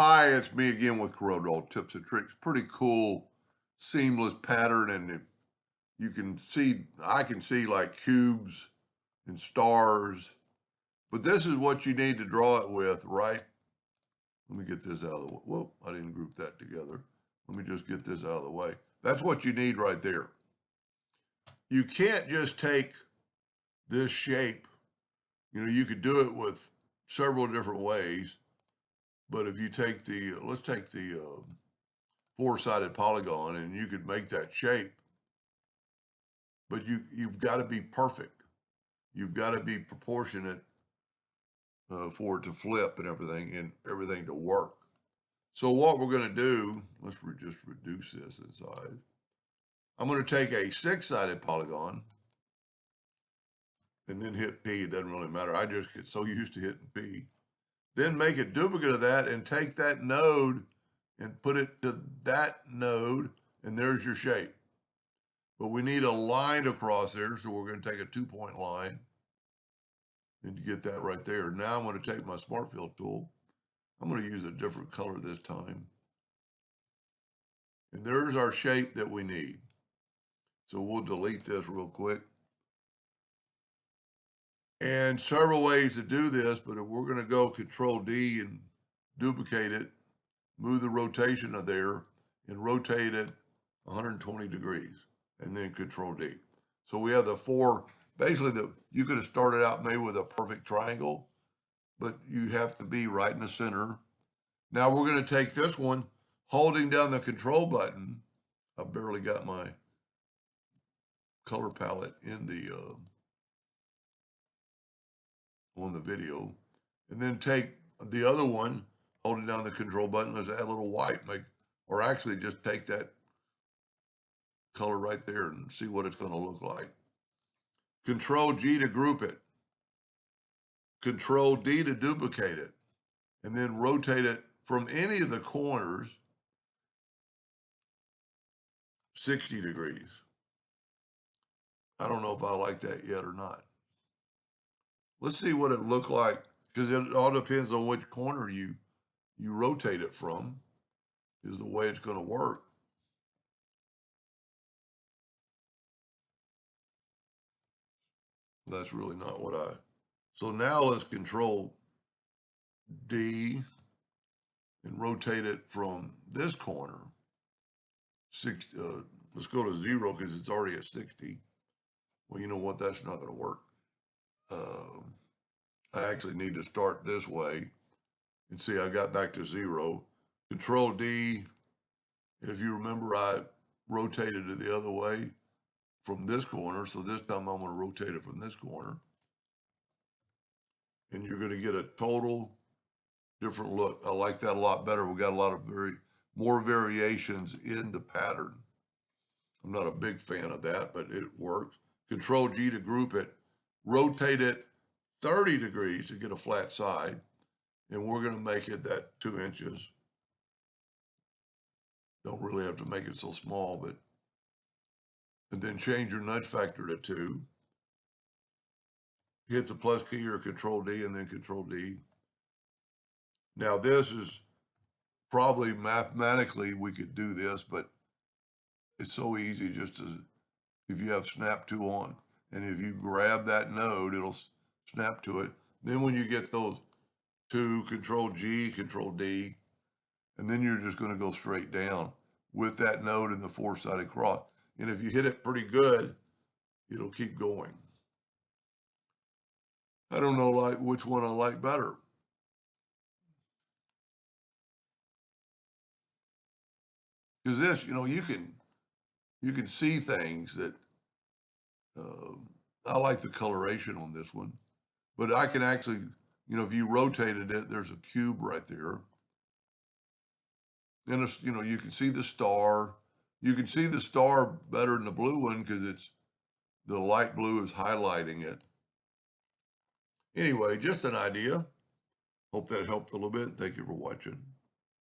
Hi, it's me again with Corel Tips and Tricks. Pretty cool, seamless pattern, and you can see, I can see like cubes and stars, but this is what you need to draw it with, right? Let me get this out of the way. Whoop, I didn't group that together. Let me just get this out of the way. That's what you need right there. You can't just take this shape. You could do it with several different ways, but if you take let's take the four-sided polygon, and you could make that shape, but you've got to be perfect. You've got to be proportionate for it to flip and everything to work. So what we're going to do, let's just reduce this in size. I'm going to take a six-sided polygon and then hit P. It doesn't really matter. I just get so used to hitting P. Then make a duplicate of that and take that node and put it to that node, and there's your shape. But we need a line across there, so we're going to take a 2-point line and get that right there. Now I'm going to take my Smart Fill tool. I'm going to use a different color this time. And there's our shape that we need. So we'll delete this real quick. And several ways to do this, but if we're going to go Control D and duplicate it, move the rotation of there and rotate it 120 degrees, and then Control D. So we have the four, basically you could have started out maybe with a perfect triangle, but you have to be right in the center. Now we're going to take this one, holding down the control button. I barely got my color palette in the on the video, and then take the other one, holding down the control button. Let's add a little white, or actually just take that color right there and see what it's going to look like. Control G to group it. Control D to duplicate it, and then rotate it from any of the corners 60 degrees. I don't know if I like that yet or not. Let's see what it looked like, because it all depends on which corner you rotate it from, is the way it's going to work. That's really not what so now let's Control D and rotate it from this corner. Let's go to 0 because it's already at 60. Well, you know what? That's not going to work. I actually need to start this way and see I got back to 0. Control D, and if you remember, I rotated it the other way from this corner. So this time I'm going to rotate it from this corner. And you're going to get a total different look. I like that a lot better. We got a lot of more variations in the pattern. I'm not a big fan of that, but it works. Control G to group it, rotate it 30 degrees to get a flat side. And we're going to make it that 2 inches. Don't really have to make it so small, and then change your nudge factor to 2. Hit the plus key or Control D and then Control D. Now this is probably mathematically we could do this, but it's so easy just to, if you have snap to on, and if you grab that node, it'll snap to it. Then when you get those two, Control G, Control D, and then you're just going to go straight down with that node in the four-sided cross. And if you hit it pretty good, it'll keep going. I don't know which one I like better. Because this, you can see things that I like the coloration on this one, but I can actually, if you rotated it, there's a cube right there. And it's, you can see the star. You can see the star better than the blue one because the light blue is highlighting it. Anyway, just an idea. Hope that helped a little bit. Thank you for watching.